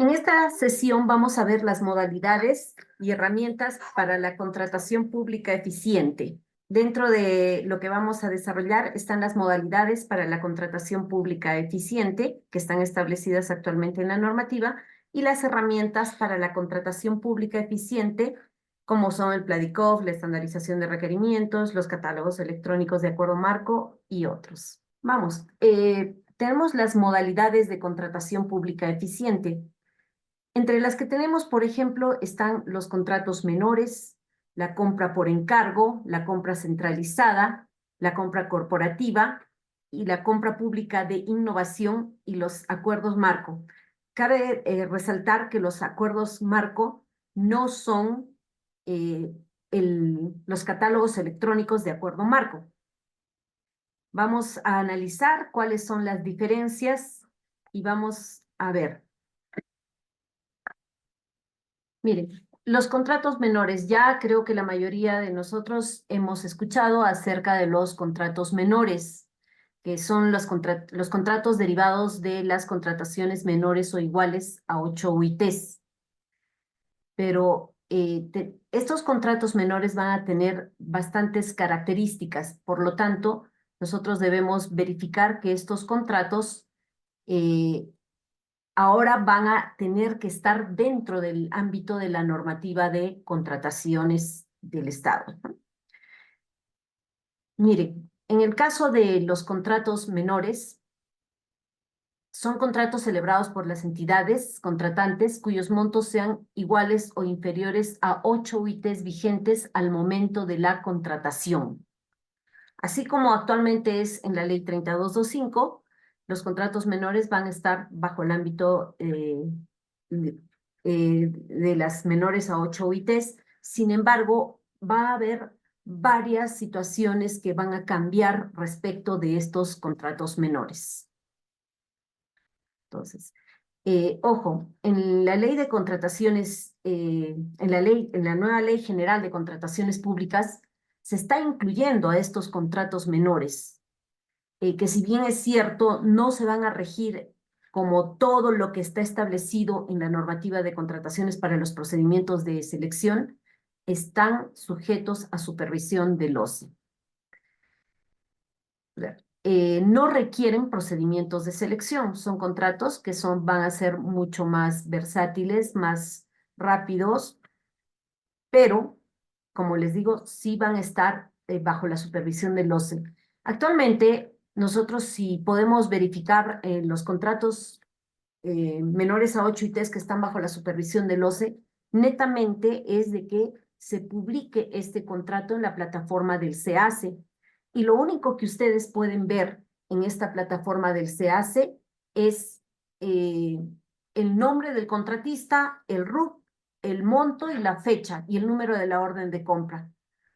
En esta sesión vamos a ver las modalidades y herramientas para la contratación pública eficiente. Dentro de lo que vamos a desarrollar están las modalidades para la contratación pública eficiente, que están establecidas actualmente en la normativa, y las herramientas para la contratación pública eficiente, como son el PLADICOV, la estandarización de requerimientos, los catálogos electrónicos de acuerdo marco y otros. Vamos, tenemos las modalidades de contratación pública eficiente. Entre las que tenemos, por ejemplo, están los contratos menores, la compra por encargo, la compra centralizada, la compra corporativa y la compra pública de innovación y los acuerdos marco. Cabe resaltar que los acuerdos marco no son los catálogos electrónicos de acuerdo marco. Vamos a analizar cuáles son las diferencias y vamos a ver. Miren, los contratos menores, ya creo que la mayoría de nosotros hemos escuchado acerca de los contratos menores, que son los contratos derivados de las contrataciones menores o iguales a 8 UITs. Pero estos contratos menores van a tener bastantes características, por lo tanto, nosotros debemos verificar que estos contratos ahora van a tener que estar dentro del ámbito de la normativa de contrataciones del Estado. Miren, en el caso de los contratos menores, son contratos celebrados por las entidades contratantes cuyos montos sean iguales o inferiores a 8 UITs vigentes al momento de la contratación. Así como actualmente es en la ley 3225, los contratos menores van a estar bajo el ámbito de las menores a 8 UITs. Sin embargo, va a haber varias situaciones que van a cambiar respecto de estos contratos menores. Entonces, ojo, en la ley de contrataciones, en la nueva ley general de contrataciones públicas, se está incluyendo a estos contratos menores, que si bien es cierto, no se van a regir como todo lo que está establecido en la normativa de contrataciones para los procedimientos de selección, están sujetos a supervisión del OCE. No requieren procedimientos de selección, son contratos que van a ser mucho más versátiles, más rápidos, pero, como les digo, sí van a estar bajo la supervisión del OCE. Actualmente, nosotros sí podemos verificar los contratos menores a 8 ITs que están bajo la supervisión del OCE, netamente es de que se publique este contrato en la plataforma del SEACE. Y lo único que ustedes pueden ver en esta plataforma del SEACE es el nombre del contratista, el RUC, el monto y la fecha y el número de la orden de compra.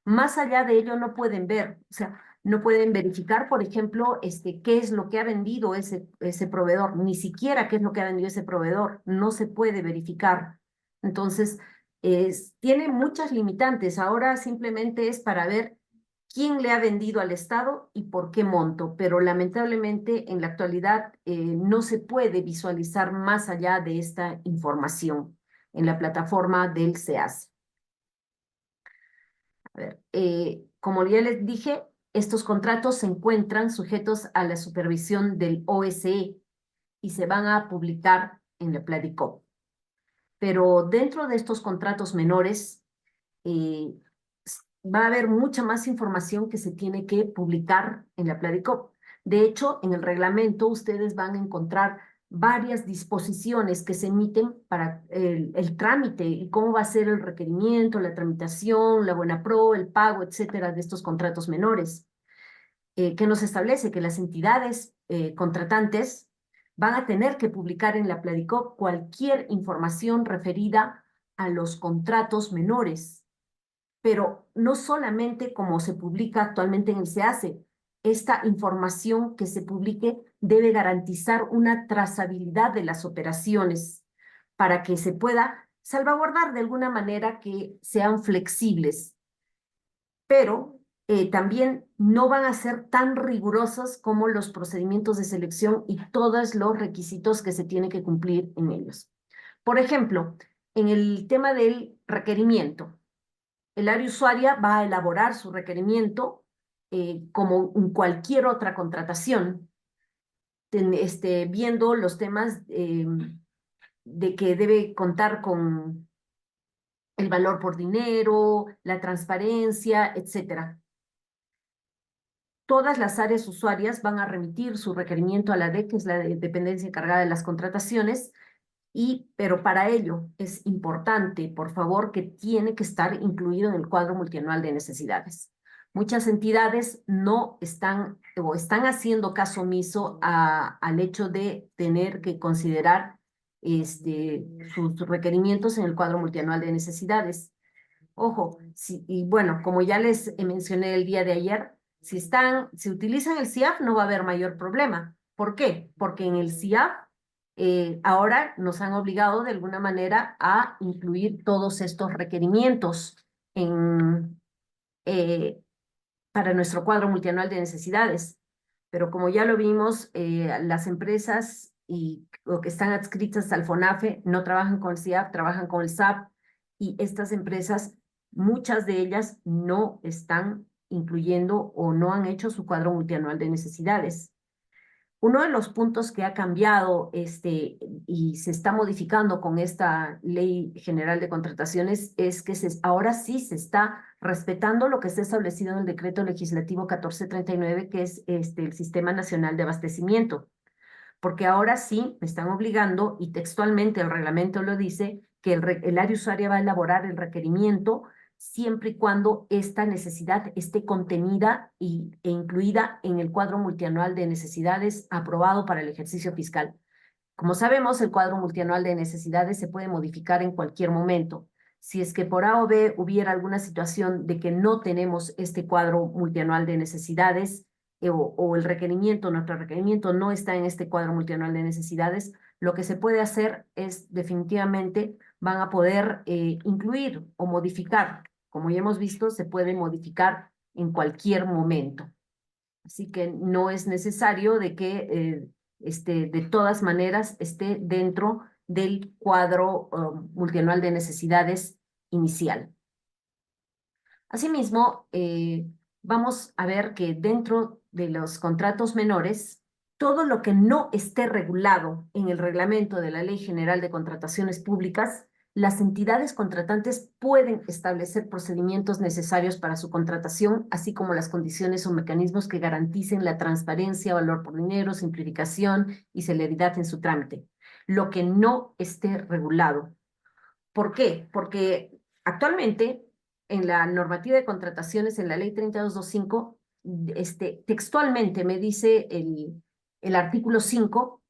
Más allá de ello no pueden ver, o sea, no pueden verificar, por ejemplo, qué es lo que ha vendido ese proveedor, ni siquiera qué es lo que ha vendido ese proveedor, no se puede verificar. Entonces, tiene muchas limitantes. Ahora simplemente es para ver quién le ha vendido al Estado y por qué monto, pero lamentablemente en la actualidad no se puede visualizar más allá de esta información en la plataforma del SEACE. A ver, como ya les dije, estos contratos se encuentran sujetos a la supervisión del OSE y se van a publicar en la PLADICOP. Pero dentro de estos contratos menores va a haber mucha más información que se tiene que publicar en la PLADICOP. De hecho, en el reglamento ustedes van a encontrar varias disposiciones que se emiten para el trámite y cómo va a ser el requerimiento, la tramitación, la buena pro, el pago, etcétera, de estos contratos menores, que nos establece que las entidades contratantes van a tener que publicar en la PLADICOP cualquier información referida a los contratos menores, pero no solamente como se publica actualmente en el SEACE. Esta información que se publique debe garantizar una trazabilidad de las operaciones para que se pueda salvaguardar de alguna manera que sean flexibles, pero también no van a ser tan rigurosos como los procedimientos de selección y todos los requisitos que se tienen que cumplir en ellos. Por ejemplo, en el tema del requerimiento, el área usuaria va a elaborar su requerimiento como en cualquier otra contratación, viendo los temas de que debe contar con el valor por dinero, la transparencia, etcétera. Todas las áreas usuarias van a remitir su requerimiento a la DEC, que es la dependencia encargada de las contrataciones, pero para ello es importante, por favor, que tiene que estar incluido en el cuadro multianual de necesidades. Muchas entidades no están o están haciendo caso omiso al hecho de tener que considerar sus requerimientos en el cuadro multianual de necesidades. Ojo, y bueno, como ya les mencioné el día de ayer, si utilizan el CIAF no va a haber mayor problema. ¿Por qué? Porque en el CIAF ahora nos han obligado de alguna manera a incluir todos estos requerimientos en, eh, para nuestro cuadro multianual de necesidades. Pero como ya lo vimos, las empresas o que están adscritas al FONAFE no trabajan con el CIAF, trabajan con el SAP, y estas empresas, muchas de ellas no están incluyendo o no han hecho su cuadro multianual de necesidades. Uno de los puntos que ha cambiado y se está modificando con esta Ley General de Contrataciones es que ahora sí se está respetando lo que está establecido en el Decreto Legislativo 1439, que es el Sistema Nacional de Abastecimiento. Porque ahora sí me están obligando, y textualmente el reglamento lo dice, que el área usuaria va a elaborar el requerimiento siempre y cuando esta necesidad esté contenida e incluida en el cuadro multianual de necesidades aprobado para el ejercicio fiscal. Como sabemos, el cuadro multianual de necesidades se puede modificar en cualquier momento. Si es que por A o B hubiera alguna situación de que no tenemos este cuadro multianual de necesidades o nuestro requerimiento no está en este cuadro multianual de necesidades, lo que se puede hacer es definitivamente van a poder incluir o modificar. Como ya hemos visto, se puede modificar en cualquier momento. Así que no es necesario de que de todas maneras esté dentro del cuadro multianual de necesidades inicial. Asimismo, vamos a ver que dentro de los contratos menores, todo lo que no esté regulado en el reglamento de la Ley General de Contrataciones Públicas, las entidades contratantes pueden establecer procedimientos necesarios para su contratación, así como las condiciones o mecanismos que garanticen la transparencia, valor por dinero, simplificación y celeridad en su trámite. Lo que no esté regulado. ¿Por qué? Porque actualmente en la normativa de contrataciones, en la ley 3225, textualmente me dice el artículo 5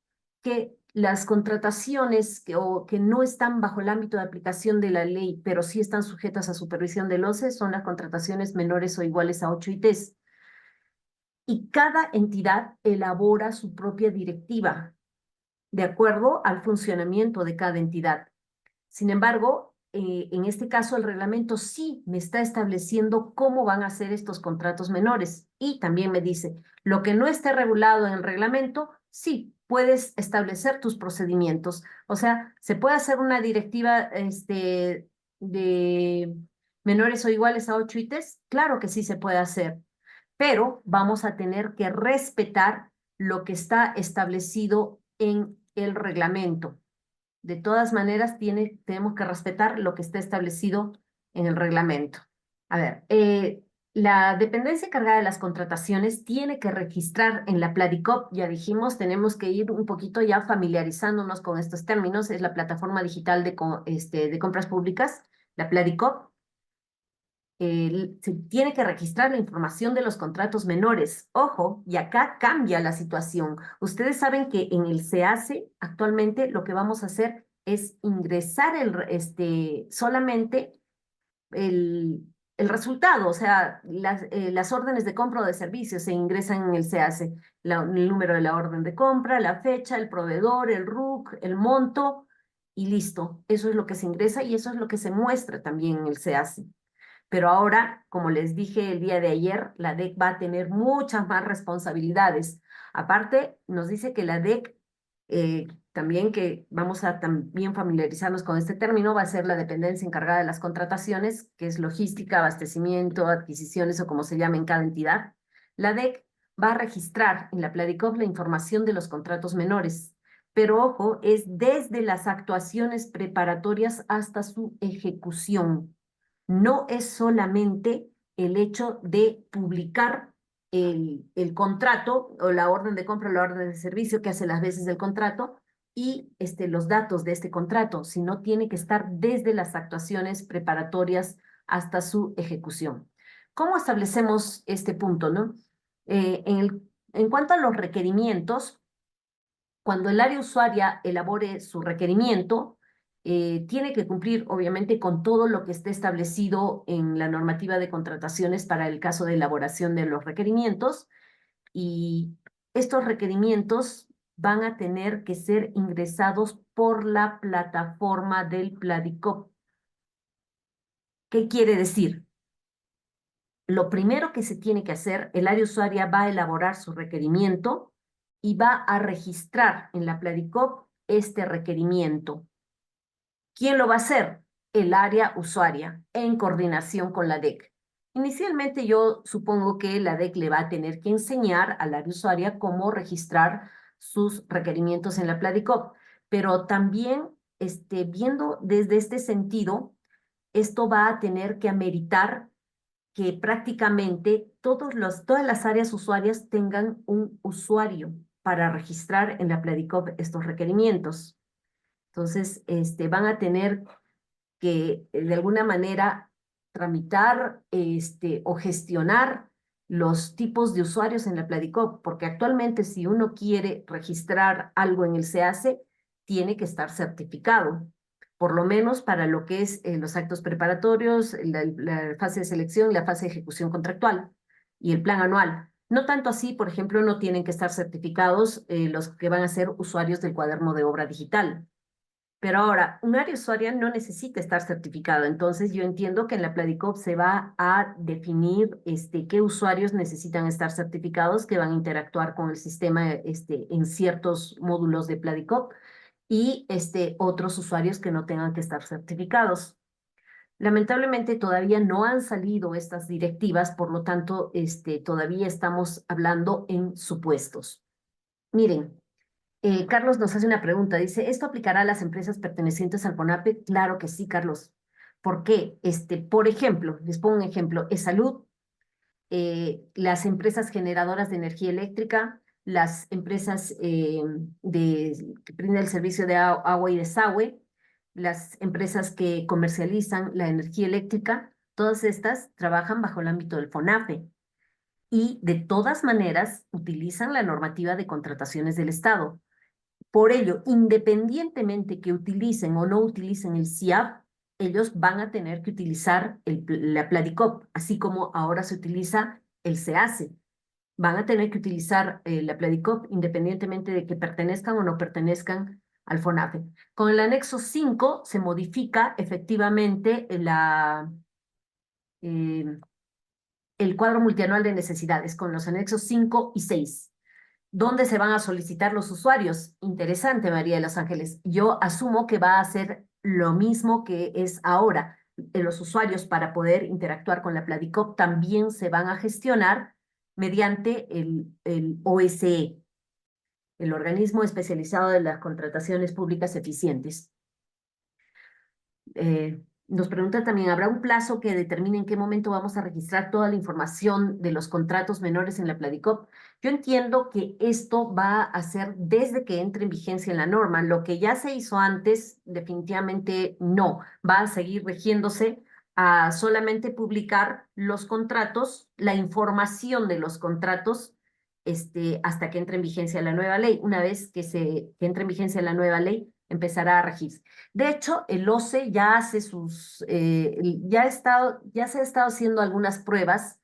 que las contrataciones que no están bajo el ámbito de aplicación de la ley, pero sí están sujetas a supervisión del OCE, son las contrataciones menores o iguales a 8 ITs. Y cada entidad elabora su propia directiva de acuerdo al funcionamiento de cada entidad. Sin embargo, en este caso el reglamento sí me está estableciendo cómo van a ser estos contratos menores, y también me dice, lo que no esté regulado en el reglamento, sí, puedes establecer tus procedimientos. O sea, ¿se puede hacer una directiva de menores o iguales a 8 ITs? Claro que sí se puede hacer, pero vamos a tener que respetar lo que está establecido en el reglamento. De todas maneras, tenemos que respetar lo que está establecido en el reglamento. A ver, la dependencia encargada de las contrataciones tiene que registrar en la Pladicop, ya dijimos, tenemos que ir un poquito ya familiarizándonos con estos términos, es la plataforma digital de compras públicas, la Pladicop. Se tiene que registrar la información de los contratos menores. Ojo, y acá cambia la situación. Ustedes saben que en el SEACE actualmente lo que vamos a hacer es ingresar solamente el resultado, o sea, las órdenes de compra o de servicio se ingresan en el SEACE, el número de la orden de compra, la fecha, el proveedor, el RUC, el monto, y listo. Eso es lo que se ingresa y eso es lo que se muestra también en el SEACE. Pero ahora, como les dije el día de ayer, la DEC va a tener muchas más responsabilidades. Aparte, nos dice que la DEC También que vamos a también familiarizarnos con este término, va a ser la dependencia encargada de las contrataciones, que es logística, abastecimiento, adquisiciones o como se llame en cada entidad. La DEC va a registrar en la Pladicop la información de los contratos menores, pero ojo, es desde las actuaciones preparatorias hasta su ejecución. No es solamente el hecho de publicar el contrato o la orden de compra o la orden de servicio que hace las veces del contrato y los datos de este contrato, sino tiene que estar desde las actuaciones preparatorias hasta su ejecución. ¿Cómo establecemos este punto, no? En cuanto a los requerimientos, cuando el área usuaria elabore su requerimiento, tiene que cumplir, obviamente, con todo lo que esté establecido en la normativa de contrataciones para el caso de elaboración de los requerimientos. Y estos requerimientos van a tener que ser ingresados por la plataforma del Pladicop. ¿Qué quiere decir? Lo primero que se tiene que hacer, el área usuaria va a elaborar su requerimiento y va a registrar en la Pladicop este requerimiento. ¿Quién lo va a hacer? El área usuaria, en coordinación con la DEC. Inicialmente yo supongo que la DEC le va a tener que enseñar al área usuaria cómo registrar sus requerimientos en la Pladicop, pero también viendo desde este sentido, esto va a tener que ameritar que prácticamente todas las áreas usuarias tengan un usuario para registrar en la Pladicop estos requerimientos. Entonces, van a tener que de alguna manera tramitar o gestionar los tipos de usuarios en la Pladicop, porque actualmente si uno quiere registrar algo en el SEACE, tiene que estar certificado, por lo menos para lo que es los actos preparatorios, la fase de selección y la fase de ejecución contractual y el plan anual. No tanto así, por ejemplo, no tienen que estar certificados los que van a ser usuarios del cuaderno de obra digital. Pero ahora, un área usuaria no necesita estar certificado. Entonces, yo entiendo que en la Pladicop se va a definir qué usuarios necesitan estar certificados, que van a interactuar con el sistema en ciertos módulos de Pladicop y otros usuarios que no tengan que estar certificados. Lamentablemente todavía no han salido estas directivas, por lo tanto, todavía estamos hablando en supuestos. Miren, Carlos nos hace una pregunta, dice, ¿esto aplicará a las empresas pertenecientes al CONAPE? Claro que sí, Carlos. ¿Por qué? Por ejemplo, les pongo un ejemplo, Salud, las empresas generadoras de energía eléctrica, las empresas que brindan el servicio de agua y desagüe, las empresas que comercializan la energía eléctrica, todas estas trabajan bajo el ámbito del FONAPE y de todas maneras utilizan la normativa de contrataciones del Estado. Por ello, independientemente que utilicen o no utilicen el SIAP, ellos van a tener que utilizar la Pladicop, así como ahora se utiliza el SEACE. Van a tener que utilizar la Pladicop independientemente de que pertenezcan o no pertenezcan al FONAFE. Con el anexo 5 se modifica efectivamente eh, el cuadro multianual de necesidades con los anexos 5 y 6. ¿Dónde se van a solicitar los usuarios? Interesante, María de los Ángeles. Yo asumo que va a ser lo mismo que es ahora. Los usuarios para poder interactuar con la Pladicop también se van a gestionar mediante el OSE, el Organismo Especializado de las Contrataciones Públicas Eficientes. Nos pregunta también, ¿habrá un plazo que determine en qué momento vamos a registrar toda la información de los contratos menores en la Pladicop? Yo entiendo que esto va a ser desde que entre en vigencia la norma. Lo que ya se hizo antes, definitivamente no. Va a seguir regiéndose a solamente publicar los contratos, la información de los contratos, hasta que entre en vigencia la nueva ley. Una vez que entre en vigencia la nueva ley, empezará a regirse. De hecho, el OCE ya hace ya se ha estado haciendo algunas pruebas,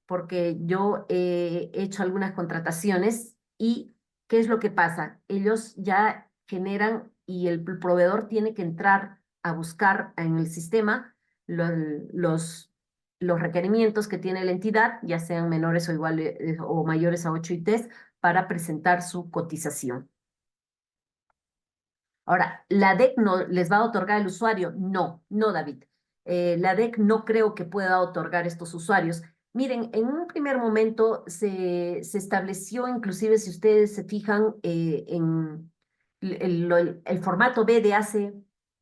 porque yo he hecho algunas contrataciones y ¿qué es lo que pasa? Ellos ya generan y el proveedor tiene que entrar a buscar en el sistema lo- los, los requerimientos que tiene la entidad, ya sean menores o iguales o mayores a 8 ITs, para presentar su cotización. Ahora, ¿la DEC no les va a otorgar el usuario? No, no, David. La DEC no creo que pueda otorgar estos usuarios. Miren, en un primer momento se estableció, inclusive si ustedes se fijan en el formato B de hace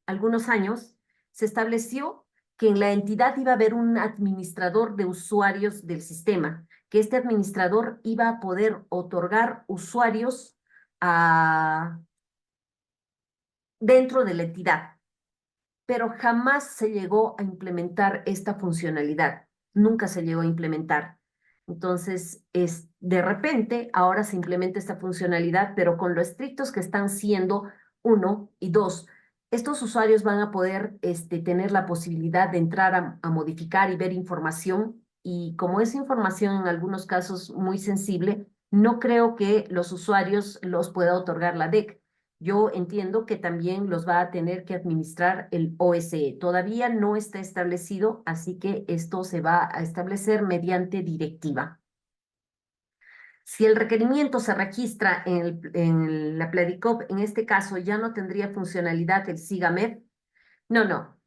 algunos años, se estableció que en la entidad iba a haber un administrador de usuarios del sistema, que este administrador iba a poder otorgar usuarios a, dentro de la entidad, pero jamás se llegó a implementar esta funcionalidad, nunca se llegó a implementar. Entonces, de repente, ahora se implementa esta funcionalidad, pero con lo estrictos que están siendo, uno, y dos, estos usuarios van a poder tener la posibilidad de entrar a modificar y ver información, y como es información en algunos casos muy sensible, no creo que los usuarios los pueda otorgar la DEC. Yo entiendo que también los va a tener que administrar el OSE. Todavía no está establecido, así que esto se va a establecer mediante directiva. Si el requerimiento se registra en la Pladicop, en este caso ya no tendría funcionalidad el SIGAMED. No, no,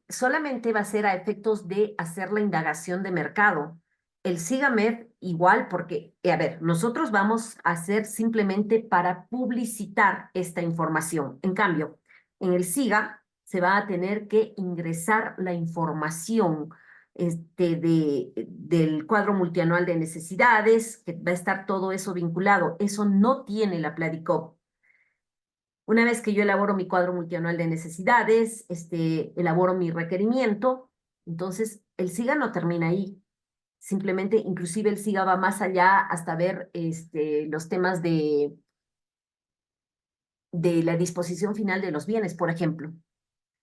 solamente va a ser a efectos de hacer la indagación de mercado. El SIGAMED igual porque, a ver, nosotros vamos a hacer simplemente para publicitar esta información. En cambio, en el SIGA se va a tener que ingresar la información del cuadro multianual de necesidades, que va a estar todo eso vinculado. Eso no tiene la Pladicop. Una vez que yo elaboro mi cuadro multianual de necesidades, elaboro mi requerimiento, entonces el SIGA no termina ahí. Simplemente, inclusive el SIGA va más allá hasta ver los temas de la disposición final de los bienes, por ejemplo.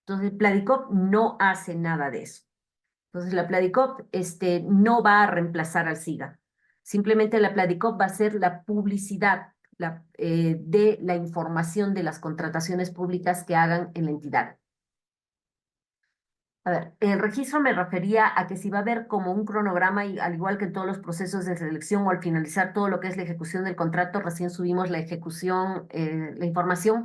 Entonces, Pladicop no hace nada de eso. Entonces, la Pladicop no va a reemplazar al SIGA. Simplemente la Pladicop va a ser la publicidad de la información de las contrataciones públicas que hagan en la entidad. A ver, el registro me refería a que si va a haber como un cronograma, y al igual que en todos los procesos de selección o al finalizar todo lo que es la ejecución del contrato, recién subimos la ejecución, la información.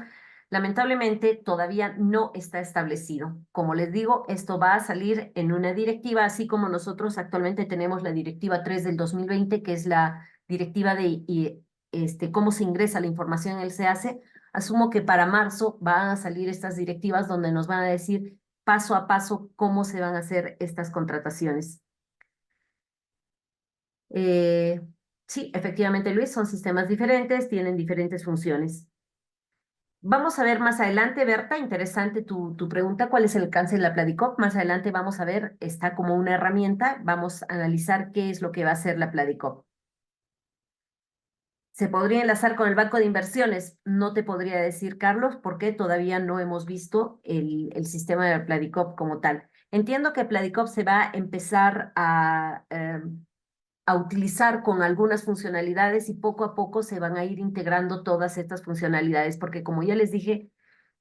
Lamentablemente todavía no está establecido. Como les digo, esto va a salir en una directiva, así como nosotros actualmente tenemos la directiva 3 del 2020, que es la directiva de cómo se ingresa la información en el CAC. Asumo que para marzo van a salir estas directivas donde nos van a decir paso a paso cómo se van a hacer estas contrataciones. Eh, sí, efectivamente, Luis, son sistemas diferentes, tienen diferentes funciones. Vamos a ver más adelante, Berta, interesante tu pregunta, ¿cuál es el alcance de la Pladicop? Más adelante vamos a ver, está como una herramienta, vamos a analizar qué es lo que va a hacer la Pladicop. ¿Se podría enlazar con el banco de inversiones? No te podría decir, Carlos, porque todavía no hemos visto el sistema de Pladicop como tal. Entiendo que Pladicop se va a empezar a utilizar con algunas funcionalidades y poco a poco se van a ir integrando todas estas funcionalidades, porque como ya les dije,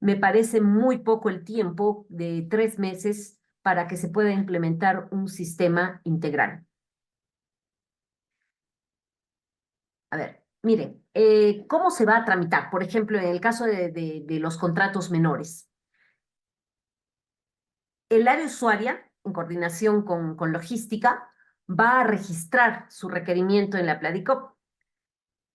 me parece muy poco el tiempo de 3 meses para que se pueda implementar un sistema integral. A ver, miren, ¿cómo se va a tramitar? Por ejemplo, en el caso de los contratos menores. El área usuaria, en coordinación con logística, va a registrar su requerimiento en la Pladicop.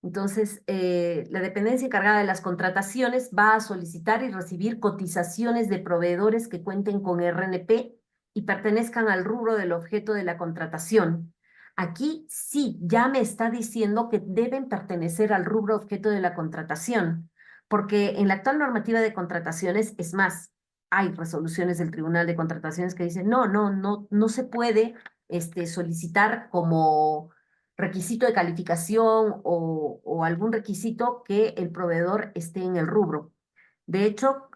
Entonces, la dependencia encargada de las contrataciones va a solicitar y recibir cotizaciones de proveedores que cuenten con RNP y pertenezcan al rubro del objeto de la contratación. Aquí sí, ya me está diciendo que deben pertenecer al rubro objeto de la contratación, porque en la actual normativa de contrataciones, es más, hay resoluciones del Tribunal de Contrataciones que dicen, no se puede solicitar como requisito de calificación o algún requisito que el proveedor esté en el rubro. De hecho,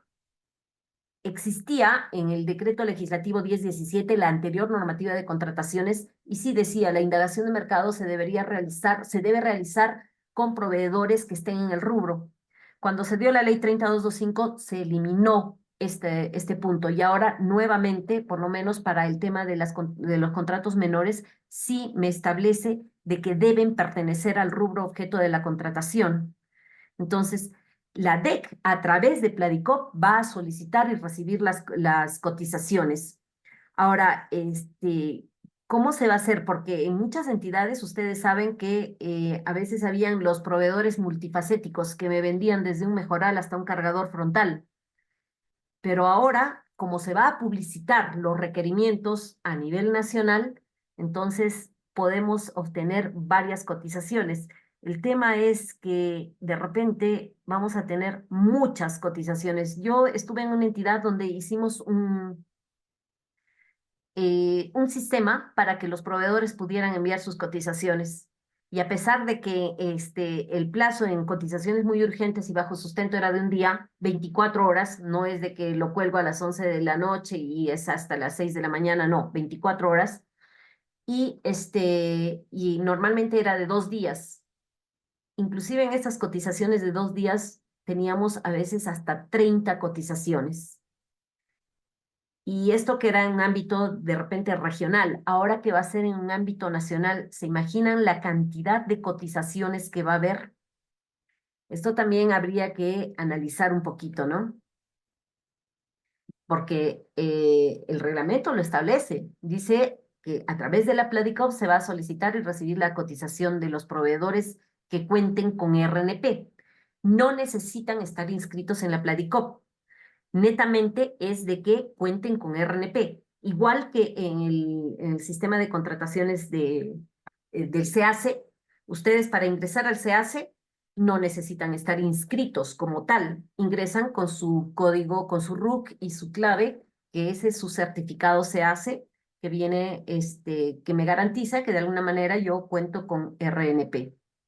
existía en el decreto legislativo 1017 la anterior normativa de contrataciones y sí decía, la indagación de mercado se debe realizar con proveedores que estén en el rubro. Cuando se dio la ley 30225 se eliminó este punto y ahora nuevamente, por lo menos para el tema de los contratos menores, sí me establece de que deben pertenecer al rubro objeto de la contratación. Entonces, La DEC, a través de Pladicop, va a solicitar y recibir las cotizaciones. Ahora, ¿cómo se va a hacer? Porque en muchas entidades ustedes saben que a veces habían los proveedores multifacéticos que me vendían desde un mejoral hasta un cargador frontal. Pero ahora, como se va a publicitar los requerimientos a nivel nacional, entonces podemos obtener varias cotizaciones. El tema es que de repente vamos a tener muchas cotizaciones. Yo estuve en una entidad donde hicimos un sistema para que los proveedores pudieran enviar sus cotizaciones. Y a pesar de que el plazo en cotizaciones muy urgentes y bajo sustento era de un día, 24 horas, no es de que lo cuelgo a las 11 de la noche y es hasta las 6 de la mañana, no, 24 horas. Y normalmente era de 2 días. Inclusive en estas cotizaciones de 2 días teníamos a veces hasta 30 cotizaciones. Y esto que era en un ámbito de repente regional, ahora que va a ser en un ámbito nacional, ¿se imaginan la cantidad de cotizaciones que va a haber? Esto también habría que analizar un poquito, ¿no? Porque el reglamento lo establece. Dice que a través de la Pladicop se va a solicitar y recibir la cotización de los proveedores que cuenten con RNP. No necesitan estar inscritos en la Pladicop. Netamente es de que cuenten con RNP, igual que en el sistema de contrataciones del SEACE. Ustedes para ingresar al SEACE no necesitan estar inscritos como tal, ingresan con su código, con su RUC y su clave, que ese es su certificado SEACE, que viene, que me garantiza que de alguna manera yo cuento con RNP.